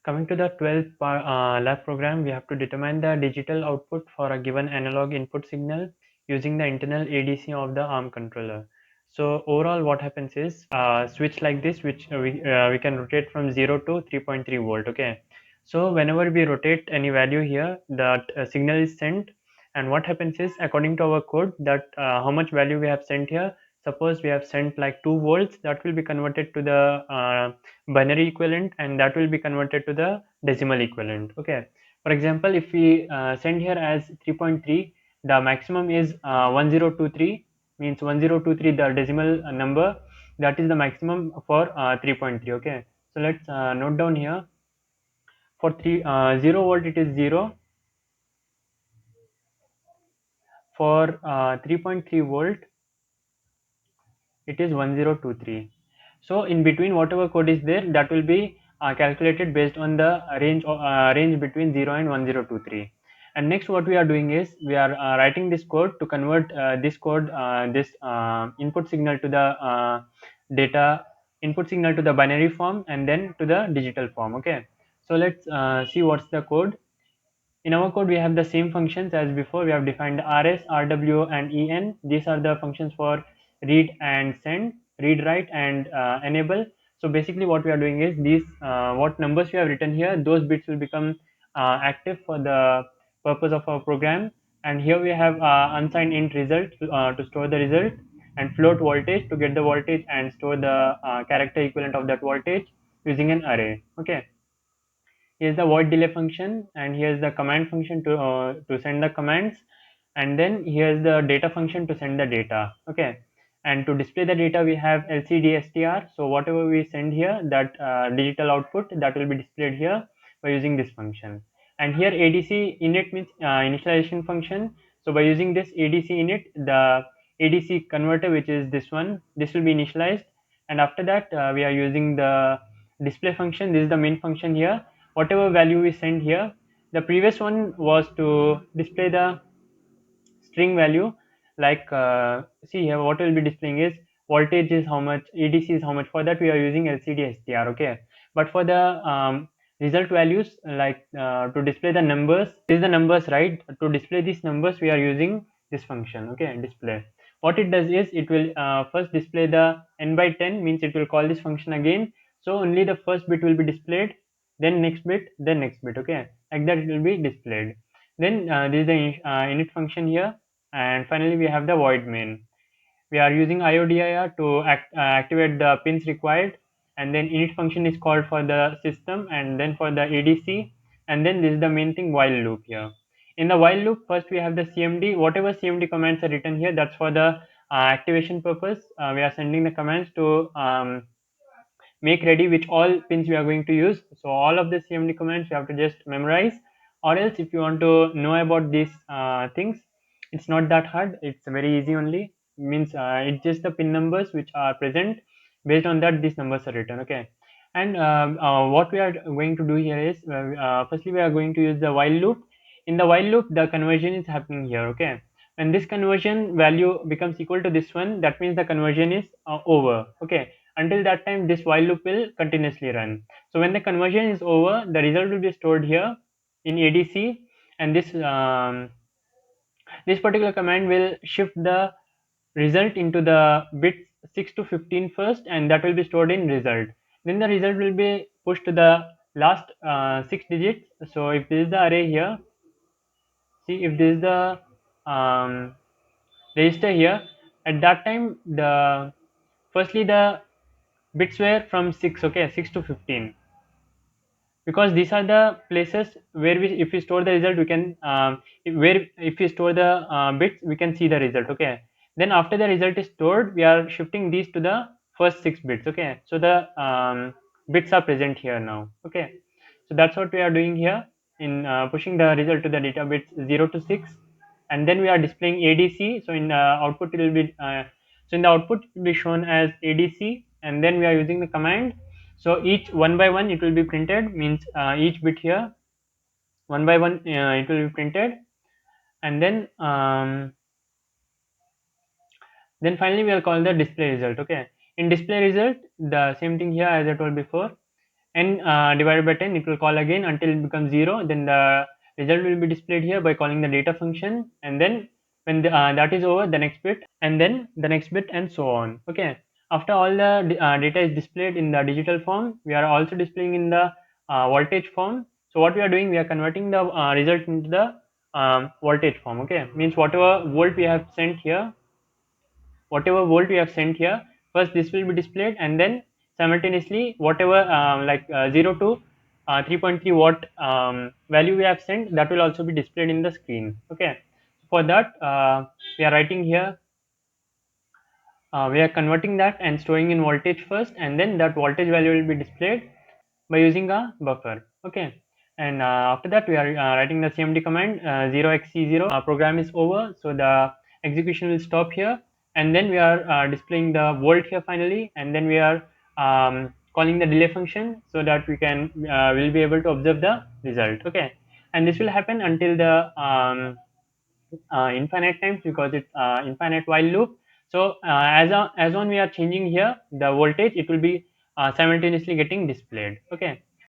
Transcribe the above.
Coming to the 12th lab program, we have to determine the digital output for a given analog input signal using the internal ADC of the ARM controller. So overall what happens is switch like this, which we can rotate from 0 to 3.3 volt. Okay, so whenever we rotate any value here, that signal is sent, and what happens is, according to our code, that how much value we have sent here. Suppose we have sent like 2 volts, that will be converted to the binary equivalent, and that will be converted to the decimal equivalent. Okay, for example, if we send here as 3.3, the maximum is 1023, means 1023 the decimal number, that is the maximum for 3.3. Okay, so let's note down here. For 0 volt it is 0. For 3.3 volt it is 1023. So in between whatever code is there, that will be calculated based on the range between 0 and 1023. And next what we are doing is, we are writing this code to convert this input signal to the data input signal to the binary form, and then to the digital form. Okay, so let's see what's the code. In our code, we have the same functions as before. We have defined rs, rw, and en. These are the functions for read and send, read, write, and enable. So basically what we are doing is, these what numbers we have written here, those bits will become active for the purpose of our program. And here we have unsigned int result to store the result, and float voltage to get the voltage and store the character equivalent of that voltage using an array. Okay, here's the void delay function, and here's the command function to send the commands, and then here's the data function to send the data. Okay, and to display the data we have lcdstr. So whatever we send here, that digital output, that will be displayed here by using this function. And here adc init means initialization function. So by using this adc init, the adc converter, which is this one, this will be initialized. And after that we are using the display function. This is the main function here. Whatever value we send here, the previous one was to display the string value, like see here, what will be displaying is voltage is how much, adc is how much. For that we are using lcdstr. Okay, but for the result values, like to display the numbers, this is the numbers, right? To display these numbers we are using this function. Okay, display. What it does is, it will first display the n by 10, means it will call this function again. So only the first bit will be displayed, then next bit, then next bit. Okay, like that it will be displayed. Then this is the init function here, and finally we have the void main. We are using IODIR to activate the pins required, and then init function is called for the system, and then for the ADC, and then this is the main thing, while loop here. In the while loop, first we have the CMD. Whatever CMD commands are written here, that's for the activation purpose. We are sending the commands to make ready which all pins we are going to use. So all of the CMD commands you have to just memorize, or else if you want to know about these things, it's not that hard, it's very easy only. Means it's just the pin numbers which are present, based on that these numbers are written. Okay, and what we are going to do here is, firstly we are going to use the while loop. In the while loop, the conversion is happening here. Okay, when this conversion value becomes equal to this one, that means the conversion is over. Okay, until that time this while loop will continuously run. So when the conversion is over, the result will be stored here in adc, and this particular command will shift the result into the bits 6 to 15 first, and that will be stored in result. Then the result will be pushed to the last 6 digits. So if this is the array here, see, if this is the register here, at that time the firstly the bits were from 6. Okay, 6 to 15, because these are the places where we, if we store the result, we can where if we store the bits, we can see the result. Okay, then after the result is stored, we are shifting these to the first 6 bits. Okay, so the bits are present here now. Okay, so that's what we are doing here in pushing the result to the data bits 0 to 6, and then we are displaying adc. So in output it will be so in the output it will be shown as adc, and then we are using the command. So each one by one it will be printed, means each bit here one by one it will be printed, and then finally we will call the display result. Okay, in display result, the same thing here as I told before, n divided by 10, it will call again until it becomes 0. Then the result will be displayed here by calling the data function, and then when that is over, the next bit, and then the next bit, and so on. Okay, after all the data is displayed in the digital form, we are also displaying in the voltage form. So what we are doing, we are converting the result into the voltage form. Okay, means whatever volt we have sent here, first this will be displayed, and then simultaneously whatever 0 to 3.3 watt value we have sent, that will also be displayed in the screen. Okay, for that we are writing here, we are converting that and storing in voltage first, and then that voltage value will be displayed by using a buffer. Okay, and after that we are writing the cmd command 0xc0. Program is over, so the execution will stop here, and then we are displaying the volt here finally, and then we are calling the delay function so that we can will be able to observe the result. Okay, and this will happen until the infinite times, because it's infinite while loop. So as on we are changing here the voltage, it will be simultaneously getting displayed. Okay,